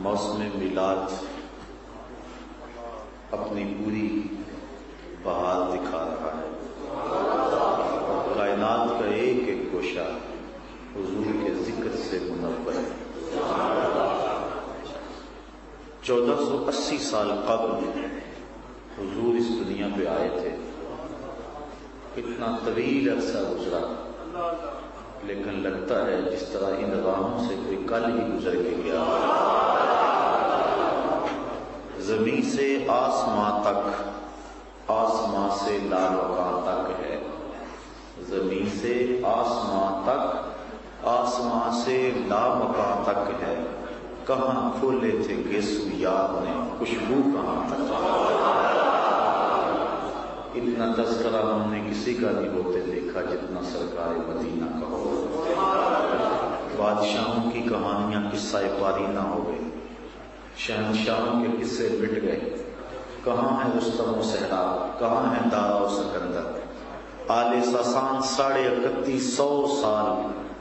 موسم میلاد اپنی پوری بہار دکھا رہا ہے۔ کائنات کا ایک ایک گوشہ حضور کے ذکر سے منور ہے۔ 1480 سال قبل حضور اس دنیا پہ آئے تھے۔ کتنا طویل عرصہ گزرا، لیکن لگتا ہے جس طرح ان راہوں سے کوئی کل ہی گزر کے گیا۔ زمین سے آسماں تک، آسماں سے لامکاں تک ہے۔ زمین سے آسماں تک، آسماں سے لامکاں تک ہے۔ کہاں کھولے تھے گیسو یاد نے، خوشبو کہاں تک۔ اتنا تذکرہ ہم نے کسی کا نہیں ہوتے دیکھا جتنا سرکار مدینہ کا ہو۔ بادشاہوں کی کہانیاں قصہ پارینہ ہو گئی، شہنشاہوں کے قصے مٹ گئے۔ کہاں ہے رستم و صحرا، کہاں ہے دارا و سکندر۔ آل ساسان 3150 سال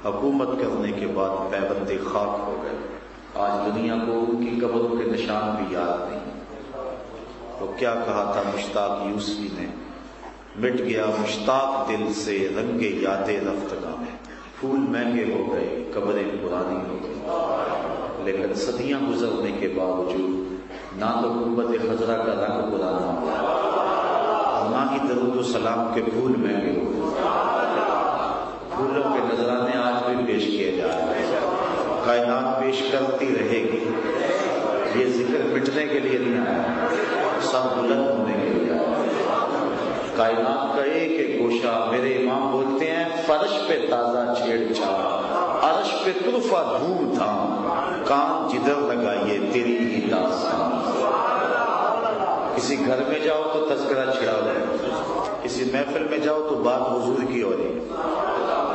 حکومت کرنے کے بعد پیبند خاک ہو گئے۔ آج دنیا کو ان کی قبروں کے نشان بھی یاد نہیں۔ تو کیا کہا تھا مشتاق یوسفی نے، مٹ گیا مشتاق دل سے رنگ یاد رفتگاں میں۔ پھول مہنگے ہو گئے، قبریں پرانی ہو گئی، لیکن صدیاں گزرنے کے باوجود نہ تو گنبد خضرا کا رنگ پرانا ہوا اور نہ ہی درود و سلام کے پھول مہنگے ہوئے۔ پھولوں کے نذرانے آج بھی پیش کیے جا رہے ہیں۔ کائنات پیش کرتی رہے گی۔ یہ ذکر مٹنے کے لیے نہیں آیا، سب بلند ہونے کے لیے آیا۔ کائنات کا ایک ایک گوشہ، میرے امام بولتے ہیں، فرش پہ تازہ چھیڑ چھاڑ، عرش پہ طرفہ دھوم دھام، کان جدھر لگائیے تیری ہی داستان۔ کسی گھر میں جاؤ تو تذکرہ چھڑا ہوا ہے، کسی محفل میں جاؤ تو بات حضور کی ہو رہی ہے۔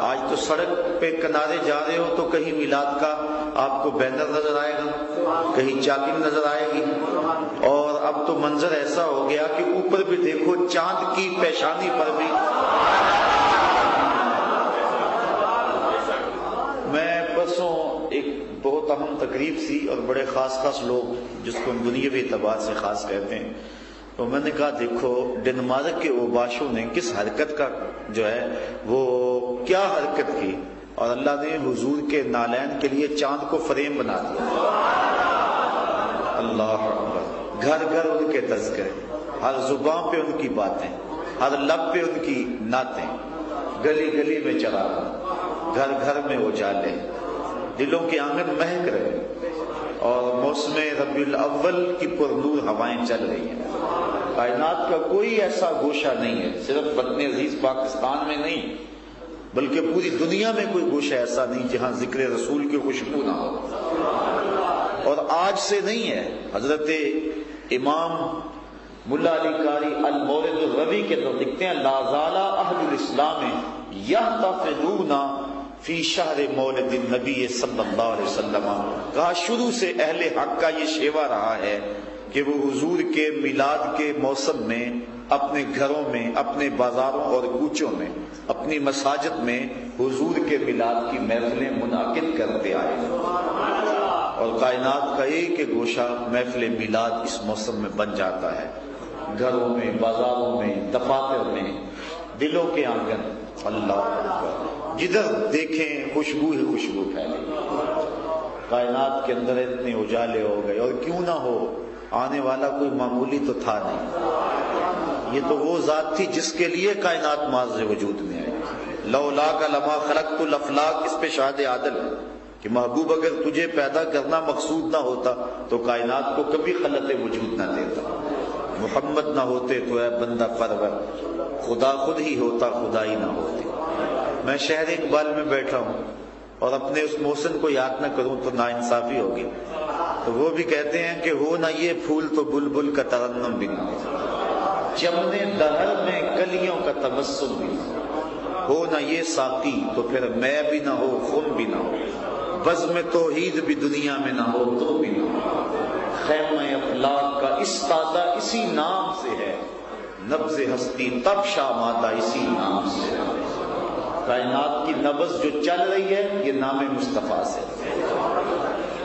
آج تو سڑک پہ کنارے جا رہے ہو تو کہیں میلاد کا آپ کو بینر نظر آئے گا، کہیں چاکنگ نظر آئے گی، اور اب تو منظر ایسا ہو گیا کہ اوپر بھی دیکھو چاند کی پیشانی پر بھی۔ میں پرسوں ایک بہت اہم تقریب تھی اور بڑے خاص لوگ جس کو ہم دنیاوی اعتبار سے خاص کہتے ہیں، تو میں نے کہا دیکھو ڈنمارک کے اوباشوں نے کس حرکت کا جو ہے وہ کیا حرکت کی، اور اللہ نے حضور کے نالین کے لیے چاند کو فریم بنا دیا۔ اللہ اکبر، گھر گھر ان کے تذکرے، ہر زبان پہ ان کی باتیں، ہر لب پہ ان کی نعتیں، گلی گلی میں چراغ، گھر گھر میں اجالے، دلوں کے آنگن مہک رہے، اور موسم ربیع الاول کی پرنور ہوائیں چل رہی ہیں۔ کائنات کا کوئی ایسا گوشہ نہیں ہے، صرف وطن عزیز پاکستان میں نہیں بلکہ پوری دنیا میں کوئی گوشہ ایسا نہیں جہاں ذکر رسول کی خوشبو نہ ہو۔ اور آج سے نہیں ہے، حضرت امام ملا علی قاری المورد الربی کے اندر لکھتے ہیں، لا زال اہل الاسلام یحتفلون فی شہر مولد النبی صلی اللہ علیہ وسلم۔ کہا شروع سے اہل حق کا یہ شیوا رہا ہے کہ وہ حضور کے میلاد کے موسم میں اپنے گھروں میں، اپنے بازاروں اور کوچوں میں، اپنی مساجد میں حضور کے میلاد کی محفلیں منعقد کرتے آئے، اور کائنات کا ایک ایک گوشہ محفل میلاد اس موسم میں بن جاتا ہے۔ گھروں میں، بازاروں میں، دفاتر میں، دلوں کے آنگن، اللہ اکبر، جدھر دیکھیں خوشبو ہی خوشبو پھیلے۔ کائنات کے اندر اتنے اجالے ہو گئے، اور کیوں نہ ہو، آنے والا کوئی معمولی تو تھا نہیں۔ یہ تو وہ ذات تھی جس کے لیے کائنات معاذ وجود میں آئی. لولا کا لما خلقت الافلاق، اس پہ شاہد عادل ہے کہ محبوب اگر تجھے پیدا کرنا مقصود نہ ہوتا تو کائنات کو کبھی خلق وجود نہ دیتا. محمد نہ ہوتے تو اے بندہ پرور، خدا خود ہی ہوتا خدا ہی نہ ہوتے. میں شہر اقبال میں بیٹھا ہوں اور اپنے اس محسن کو یاد نہ کروں تو ناانصافی ہوگی. تو وہ بھی کہتے ہیں کہ ہو نہ یہ پھول تو بلبل کا ترنم بھی نہ ہو، چمنے دہر میں کلیوں کا تبسم بھی نہ ہو نہ یہ ساقی تو پھر میں بھی نہ ہو خم بھی نہ ہو، بزم توحید بھی دنیا میں نہ ہو تو بھی نہ ہو. خیمہ افلاق کا استادہ اسی نام سے ہے، نبض ہستی تب شامادہ اسی نام سے ہے. کائنات کی نبض جو چل رہی ہے یہ نام مصطفیٰ سے.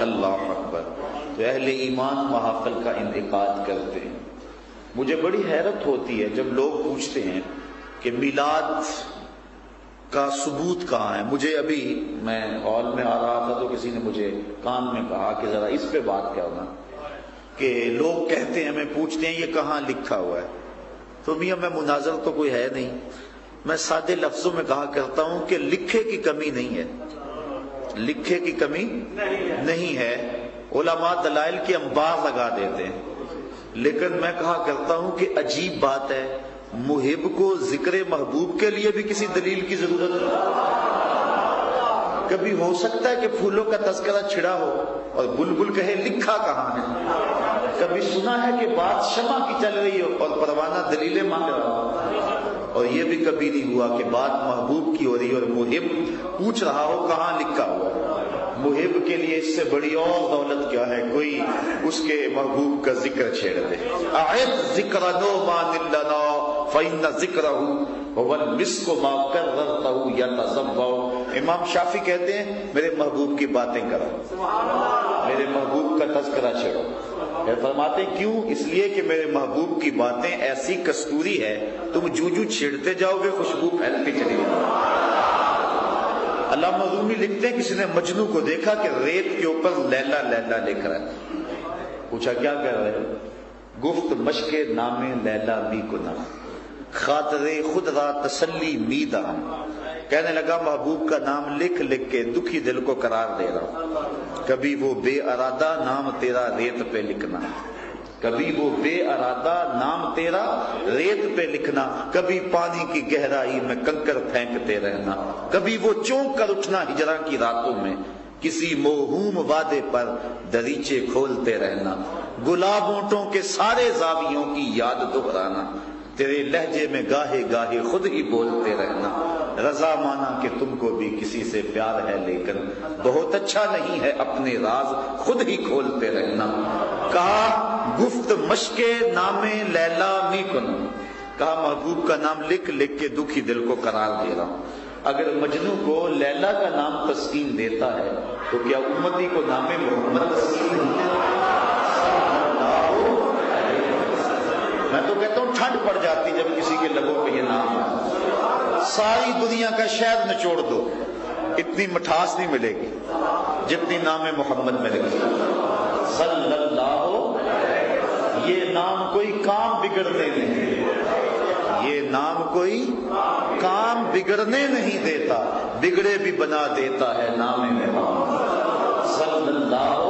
اللہ اکبر. تو اہل ایمان محافل کا انعقاد کرتے ہیں. مجھے بڑی حیرت ہوتی ہے جب لوگ پوچھتے ہیں کہ میلاد کا ثبوت کہاں ہے. مجھے ابھی میں ہال میں آ رہا تھا تو کسی نے مجھے کان میں کہا کہ ذرا اس پہ بات کرنا کہ لوگ کہتے ہیں، ہمیں پوچھتے ہیں یہ کہاں لکھا ہوا ہے. تو میاں میں مناظر تو کوئی ہے نہیں، میں سادے لفظوں میں کہا کرتا ہوں کہ لکھے کی کمی نہیں ہے، لکھے کی کمی نہیں ہے. علماء دلائل کے انبار لگا دیتے ہیں، لیکن میں کہا کرتا ہوں کہ عجیب بات ہے، محب کو ذکر محبوب کے لیے بھی کسی دلیل کی ضرورت نہیں. کبھی ہو سکتا ہے کہ پھولوں کا تذکرہ چھڑا ہو اور بلبل کہے لکھا کہاں ہے. کبھی سنا ہے کہ بات شمع کی چل رہی ہو اور پروانہ دلیلیں مانگ رہا ہو. اور یہ بھی کبھی نہیں ہوا کہ بات محبوب کی ہو رہی اور محب پوچھ رہا ہو کہاں لکھا ہوا. محب کے لیے اس سے بڑی اور دولت کیا ہے، کوئی اس کے محبوب کا ذکر چھیڑ دے. اعد ذکر نعمان لنا فإن ذکرہ هو المسک ما کررته یتضوع. امام شافعی کہتے ہیں میرے محبوب کی باتیں کرو، میرے محبوب کا تذکرہ چھیڑو. فرماتے ہیں کیوں؟ اس لیے کہ میرے محبوب کی باتیں ایسی کستوری ہے، تم جو چھیڑتے جاؤ گے خوشبو پھیلتی چلی جائے. علامہ رومی لکھتے ہیں کسی نے مجنو کو دیکھا کہ ریت کے اوپر لیلا لیلا لکھ رہا ہے. پوچھا کیا کہہ رہے ہو؟ گفت مشق نام لیلا می کنا خاطر خود را تسلی می دام. کہنے لگا محبوب کا نام لکھ لکھ کے دکھی دل کو قرار دے رہا ہوں. کبھی وہ بے ارادہ نام تیرا ریت پہ لکھنا، کبھی وہ بے ارادہ نام تیرا ریت پہ لکھنا، کبھی پانی کی گہرائی میں کنکر پھینکتے رہنا، کبھی وہ چونک کر اٹھنا ہجراں کی راتوں میں، کسی موہوم وعدے پر دریچے کھولتے رہنا، گلاب اونٹوں کے سارے زاویوں کی یاد دہرانا، تیرے لہجے میں گاہے گاہے خود ہی بولتے رہنا، رضا مانا کہ تم کو بھی کسی سے پیار ہے لیکن بہت اچھا نہیں ہے اپنے راز خود ہی کھولتے رہنا. کہا گفت مشق نام لیلا می کن، کہا محبوب کا نام لکھ لکھ کے دکھی دل کو قرار دے رہا ہوں. اگر مجنو کو لیلا کا نام تسکین دیتا ہے تو کیا امتی کو نام محمد تسکین نہیں دیتا؟ میں تو کہتا ہوں ٹھنڈ پڑ جاتی جب کسی کے لبوں پہ یہ نام ہے. ساری دنیا کا شہد نچوڑ دو، اتنی مٹھاس نہیں ملے گی جتنی نام محمد میں لکھی صلی اللہ. یہ نام کوئی کام بگڑنے نہیں، یہ نام کوئی کام بگڑنے نہیں دیتا، بگڑے بھی بنا دیتا ہے نام محمد صلی اللہ.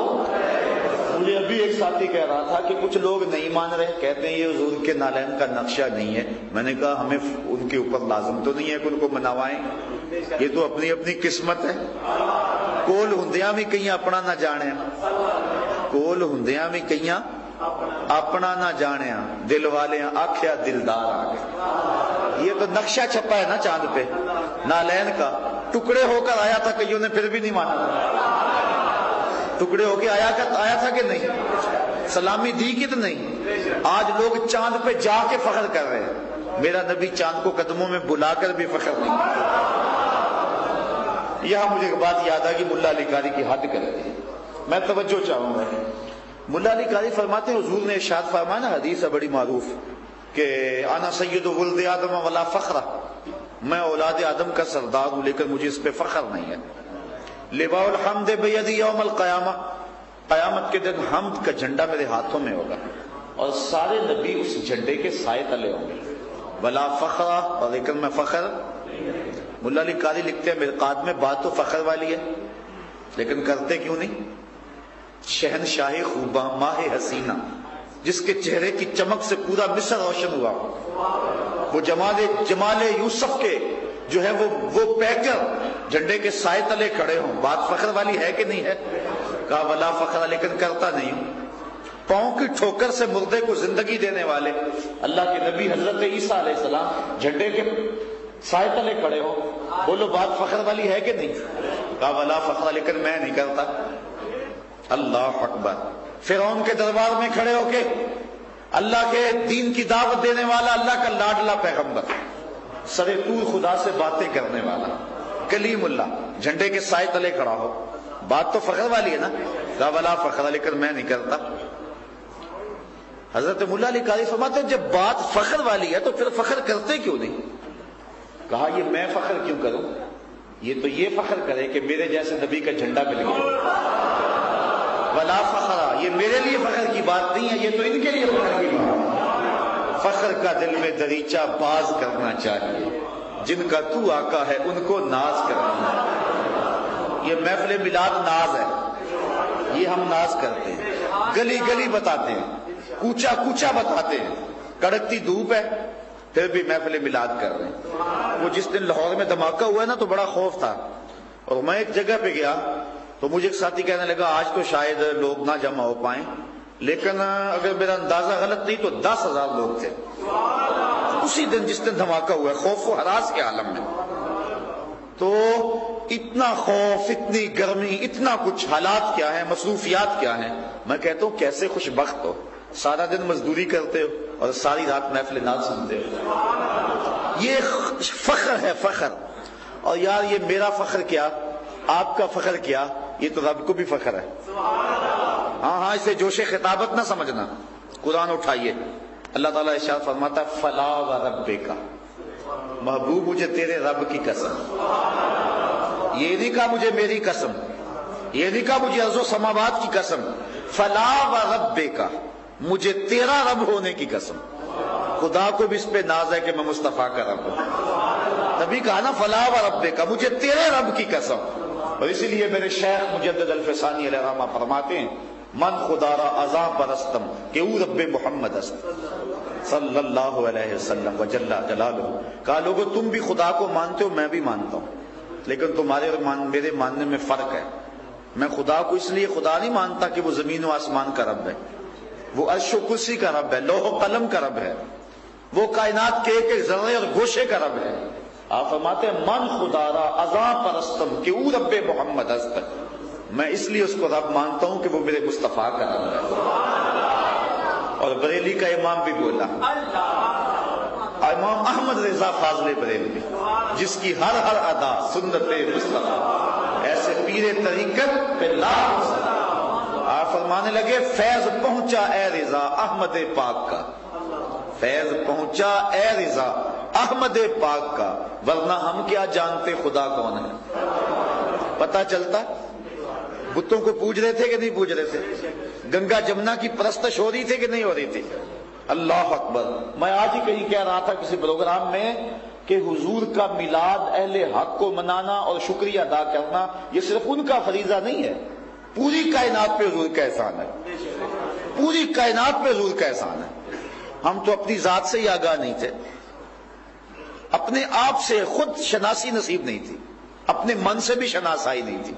مجھے ابھی ایک ساتھی کہہ رہا تھا کہ کچھ لوگ نہیں مان رہے، کہتے ہیں یہ حضور کے نالین کا نقشہ نہیں ہے. میں نے کہا ہمیں ان کے اوپر لازم تو نہیں ہے کہ ان کو منوائیں، یہ تو اپنی اپنی قسمت ہے. کول ہندیاں بھی کہیں اپنا نہ جانے، کول ہندیاں بھی کہیں اپنا نہ جانے، دل والے آکھیا دلدار آ گئے. یہ تو نقشہ چھپا ہے نا چاند پہ نالین کا، ٹکڑے ہو کر آیا تھا، کئیوں نے پھر بھی نہیں مانا. ٹکڑے ہو کے آیا تھا کہ نہیں؟ سلامی دی کہ نہیں؟ آج لوگ چاند پہ جا کے فخر کر رہے ہیں، میرا نبی چاند کو قدموں میں بلا کر بھی فخر نہیں. یہاں مجھے ایک بات یاد آ گئی، ملا علی قاری کی حد کرتی ہے، میں توجہ چاہوں گا. ملا علی قاری فرماتے ہیں حضور نے ارشاد فرمایا نا، حدیث ہے بڑی معروف کہ انا سید ولد آدم ولا فخر، میں اولاد آدم کا سردار ہوں لیکن مجھے اس پہ فخر نہیں ہے. لواء الحمد بیدی یوم القیامہ، قیامت کے دن حمد کا جھنڈا میرے ہاتھوں میں ہوگا اور سارے نبی اس جھنڈے کے سائے تلے ہوں گے. ولا فخر، اور لیکن میں فخر. ملا علی قاری لکھتے ہیں مرقات میں بات تو فخر والی ہے لیکن کرتے کیوں نہیں. شہنشاہ خوباں ماہ حسینہ جس کے چہرے کی چمک سے پورا مصر روشن ہوا، وہ جمال یوسف کے جو ہے وہ پیکر جھنڈے کے سائے تلے کھڑے ہوں، بات فخر والی ہے کہ نہیں ہے؟ کہا ولا فخر، لیکن کرتا نہیں ہوں. پاؤں کی ٹھوکر سے مردے کو زندگی دینے والے اللہ کے نبی حضرت عیسیٰ علیہ السلام جھنڈے کے سائے تلے کھڑے ہو، بولو بات فخر والی ہے کہ نہیں؟ کہا ولا فخر، لیکن میں نہیں کرتا. اللہ اکبر. فرعون کے دربار میں کھڑے ہو کے اللہ کے دین کی دعوت دینے والا اللہ کا لاڈلا پیغمبر، سر طور خدا سے باتیں کرنے والا کلیم اللہ جھنڈے کے سائے تلے کھڑا ہو، بات تو فخر والی ہے نا. کہا ولا فخر، لیکن میں نہیں کرتا. حضرت ملا علی قاری فرماتے ہیں جب بات فخر والی ہے تو پھر فخر کرتے کیوں نہیں؟ کہا یہ میں فخر کیوں کروں، یہ تو یہ فخر کرے کہ میرے جیسے نبی کا جھنڈا مل گیا. ولا فخر، یہ میرے لیے فخر کی بات نہیں ہے، یہ تو ان کے لیے فخر کی بات ہے. فخر کا دل میں دریچہ باز کرنا چاہیے، جن کا تو آقا ہے ان کو ناز کرنا. یہ محفل میلاد ناز ہے، یہ ہم ناز کرتے ہیں، گلی گلی بتاتے ہیں، کوچا کوچا بتاتے ہیں، کڑکتی دھوپ ہے پھر بھی محفل میلاد کر رہے ہیں. وہ جس دن لاہور میں دھماکہ ہوا ہے نا تو بڑا خوف تھا، اور میں ایک جگہ پہ گیا تو مجھے ایک ساتھی کہنے لگا آج تو شاید لوگ نہ جمع ہو پائیں، لیکن اگر میرا اندازہ غلط نہیں تو 10,000 لوگ تھے اسی دن جس دن دھماکہ ہوا ہے، خوف و ہراس کے عالم میں. تو اتنا خوف، اتنی گرمی، اتنا کچھ، حالات کیا ہیں، مصروفیات کیا ہیں. میں کہتا ہوں کیسے خوش بخت ہو، سارا دن مزدوری کرتے ہو اور ساری رات محفل ناز سنتے ہو. یہ فخر ہے، فخر. اور یار یہ میرا فخر کیا، آپ کا فخر کیا، یہ تو رب کو بھی فخر ہے. ہاں اسے جوش خطابت نہ سمجھنا. قرآن اٹھائیے، اللہ تعالیٰ ارشاد فرماتا ہے فلا وربک، محبوب مجھے تیرے رب کی قسم. یہ نہیں کہا مجھے میری قسم، یہ نہیں کہا مجھے ارض و سماوات کی قسم. فلا وربک، مجھے تیرا رب ہونے کی قسم. خدا کو بھی اس پہ ناز ہے کہ میں مصطفیٰ کا رب ہوں. تبھی کہا نا فلا وربک، مجھے تیرے رب کی قسم. اور اسی لیے میرے شیخ مجدد الفسانی علیہ رحمہ فرماتے ہیں من خدا را ازاں پرستم کہ او رب محمد است صلی اللہ علیہ وسلم وجل جلالہ. کہا لوگو تم بھی خدا کو مانتے ہو، میں بھی مانتا ہوں، لیکن تمہارے اور میرے ماننے میں فرق ہے. میں خدا کو اس لیے خدا نہیں مانتا کہ وہ زمین و آسمان کا رب ہے، وہ عرش و کرسی کا رب ہے، لوح و قلم کا رب ہے، وہ کائنات کے ایک ایک ذرے اور گوشے کا رب ہے. آپ فرماتے ہیں من خدا را ازاں پرستم کہ او رب محمد است، میں اس لیے اس کو رب مانتا ہوں کہ وہ میرے مصطفیٰ کا رب ہے. اور بریلی کا امام بھی بولا، امام احمد رضا فاضل بریلوی جس کی ہر ہر ادا سنت مصطفیٰ، ایسے پیر طریقت پہ لاکھ. آپ فرمانے لگے فیض پہنچا اے رضا احمد پاک کا، فیض پہنچا اے رضا احمد پاک کا، ورنہ ہم کیا جانتے خدا کون ہے. پتہ چلتا بتوں کو پوج رہے تھے کہ نہیں پوج رہے تھے، گنگا جمنا کی پرستش ہو رہی تھی کہ نہیں ہو رہی تھی. اللہ اکبر. میں آج ہی کہیں کہہ رہا تھا کسی پروگرام میں کہ حضور کا میلاد اہل حق کو منانا اور شکریہ ادا کرنا یہ صرف ان کا فریضہ نہیں ہے، پوری کائنات پہ حضور کا احسان ہے، پوری کائنات پہ حضور کا احسان ہے. ہم تو اپنی ذات سے ہی آگاہ نہیں تھے، اپنے آپ سے خود شناسی نصیب نہیں تھی، اپنے من سے بھی شناسائی نہیں تھی.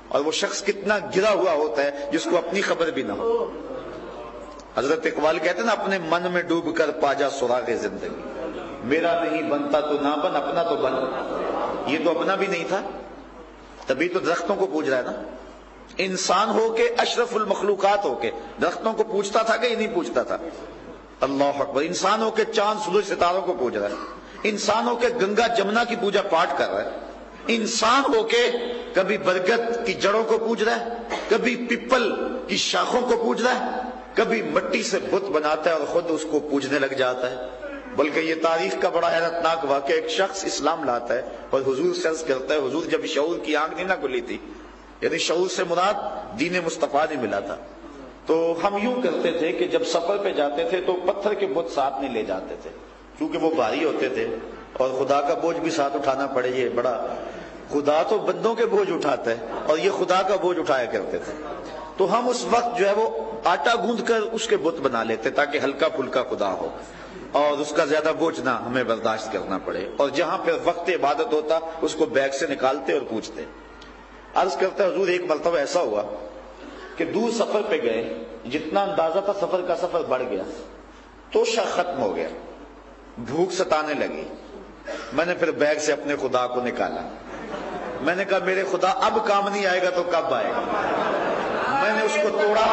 اور وہ شخص کتنا گرا ہوا ہوتا ہے جس کو اپنی خبر بھی نہ ہو. حضرت اقبال کہتے ہیں نا اپنے من میں ڈوب کر پاجا سراغ زندگی، میرا نہیں بنتا تو نہ بن، اپنا تو بن. یہ تو اپنا بھی نہیں تھا، تبھی تو درختوں کو پوج رہا ہے نا. انسان ہو کے اشرف المخلوقات ہو کے درختوں کو پوجتا تھا کہ یہ نہیں پوجتا تھا. اللہ اکبر. انسان ہو کے چاند سورج ستاروں کو پوج رہا ہے، انسان ہو کے گنگا جمنا کی پوجا پاٹ کر رہا ہے، انسان ہو کے کبھی برگد کی جڑوں کو پوج رہا ہے، کبھی پیپل کی شاخوں کو پوج رہا ہے، کبھی مٹی سے بت بناتا ہے اور خود اس کو پوجنے لگ جاتا ہے. بلکہ یہ تاریخ کا بڑا حیرتناک واقعہ، ایک شخص اسلام لاتا ہے اور حضور سے عرض کرتا ہے حضور جب شعور کی آنکھ نہیں نہ کھلی تھی، یعنی شعور سے مراد دین مصطفیٰ نہیں ملا تھا، تو ہم یوں کرتے تھے کہ جب سفر پہ جاتے تھے تو پتھر کے بت ساتھ نہیں لے جاتے تھے، کیونکہ وہ بھاری ہوتے تھے اور خدا کا بوجھ بھی ساتھ اٹھانا پڑے، یہ بڑا، خدا تو بندوں کے بوجھ اٹھاتا ہے اور یہ خدا کا بوجھ اٹھایا کرتے تھے. تو ہم اس وقت جو ہے وہ آٹا گوندھ کر اس کے بت بنا لیتے تاکہ ہلکا پھلکا خدا ہو اور اس کا زیادہ بوجھ نہ ہمیں برداشت کرنا پڑے. اور جہاں پھر وقت عبادت ہوتا اس کو بیگ سے نکالتے اور پوچھتے. عرض کرتا حضور ایک مرتبہ ایسا ہوا کہ دور سفر پہ گئے، جتنا اندازہ تھا سفر کا سفر بڑھ گیا، توشہ ختم ہو گیا، بھوک ستانے لگی. میں نے پھر بیگ سے اپنے خدا کو نکالا. میں نے کہا میرے خدا اب کام نہیں آئے گا تو کب آئے گا. میں نے اس کو توڑا،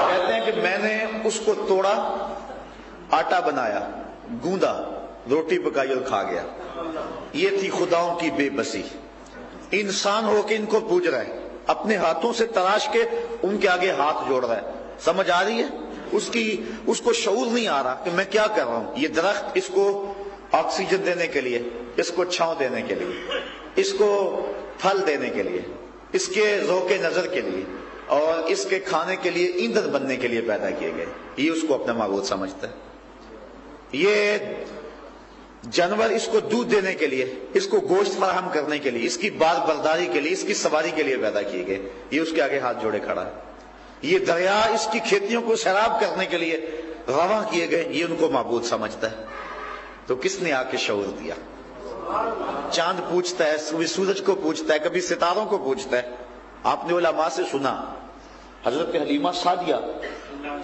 کہتے ہیں کہ میں نے اس کو توڑا، آٹا بنایا، گوندا، روٹی پکائی اور کھا گیا. یہ تھی خداؤں کی بے بسی. انسان ہو کے ان کو پوج رہا ہے، اپنے ہاتھوں سے تراش کے ان کے آگے ہاتھ جوڑ رہا ہے. سمجھ آ رہی ہے؟ اس کو شعور نہیں آ رہا کہ میں کیا کر رہا ہوں. یہ درخت اس کو آکسیجن دینے کے لیے، اس کو چھاؤں دینے کے لیے، اس کو پھل دینے کے لیے، اس کے ذوق نظر کے لیے اور اس کے کھانے کے لیے ایندھن بننے کے لیے پیدا کیے گئے. یہ اس کو اپنا معبود سمجھتا ہے. یہ جانور اس کو دودھ دینے کے لیے، اس کو گوشت فراہم کرنے کے لیے، اس کی بار برداری کے لیے، اس کی سواری کے لیے پیدا کیے گئے. یہ اس کے آگے ہاتھ جوڑے کھڑا ہے. یہ دریا اس کی کھیتیوں کو سیراب کرنے کے لیے رواں کیے گئے. یہ ان کو معبود سمجھتا ہے. تو کس نے آ کے شعور دیا؟ چاند پوچھتا ہے، کبھی سورج کو پوچھتا ہے، کبھی ستاروں کو پوچھتا ہے. آپ نے علماء سے سنا، حضرت حلیمہ سعدیہ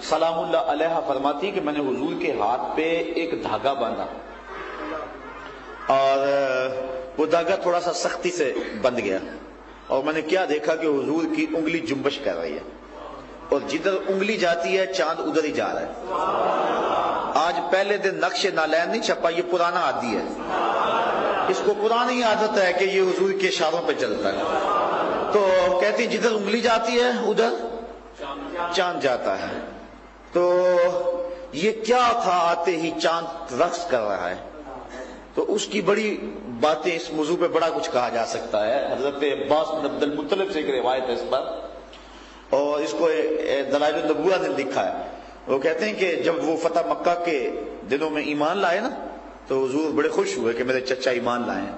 سلام اللہ علیہا فرماتی کہ میں نے حضور کے ہاتھ پہ ایک دھاگا باندھا اور وہ دھاگا تھوڑا سا سختی سے بندھ گیا اور میں نے کیا دیکھا کہ حضور کی انگلی جنبش کر رہی ہے اور جدھر انگلی جاتی ہے چاند ادھر ہی جا رہا ہے. آج پہلے دن نقش نالین نہیں چھپا، یہ پرانا عادی ہے. اس کو پرانی عادت ہے کہ یہ حضور کے اشاروں پہ چلتا ہے. تو کہتی جدھر انگلی جاتی ہے ادھر چاند جاتا ہے. تو یہ کیا تھا؟ آتے ہی چاند رقص کر رہا ہے. تو اس کی بڑی باتیں، اس موضوع پہ بڑا کچھ کہا جا سکتا ہے. حضرت عباس بن عبد المطلب سے ایک روایت ہے اس پر، اور اس کو دلائل النبوہ نے لکھا ہے. وہ کہتے ہیں کہ جب وہ فتح مکہ کے دنوں میں ایمان لائے نا تو حضور بڑے خوش ہوئے کہ میرے چچا ایمان لائے ہیں.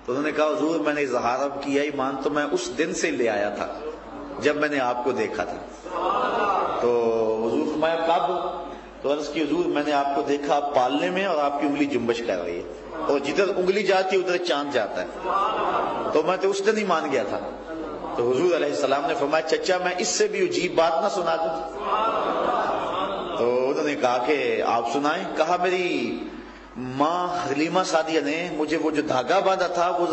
تو انہوں نے کہا حضور میں نے اظہار اب کیا ایمان تو میں اس دن سے لے آیا تھا جب میں نے آپ کو دیکھا تھا. تو حضور فرمایا کب؟ تو عرض کی حضور میں نے آپ کو دیکھا پالنے میں اور آپ کی انگلی جنبش کر رہی ہے اور جدھر انگلی جاتی ہے ادھر چاند جاتا ہے. تو میں تو اس دن ہی مان گیا تھا. تو حضور علیہ السلام نے فرمایا چچا میں اس سے بھی عجیب بات نہ سنا دوں؟ تو انہوں نے کہا کہ آپ سنائیں. کہا میری ماں حلیمہ سعدیہ نے مجھے وہ جو دھاگا باندھا تھا وہ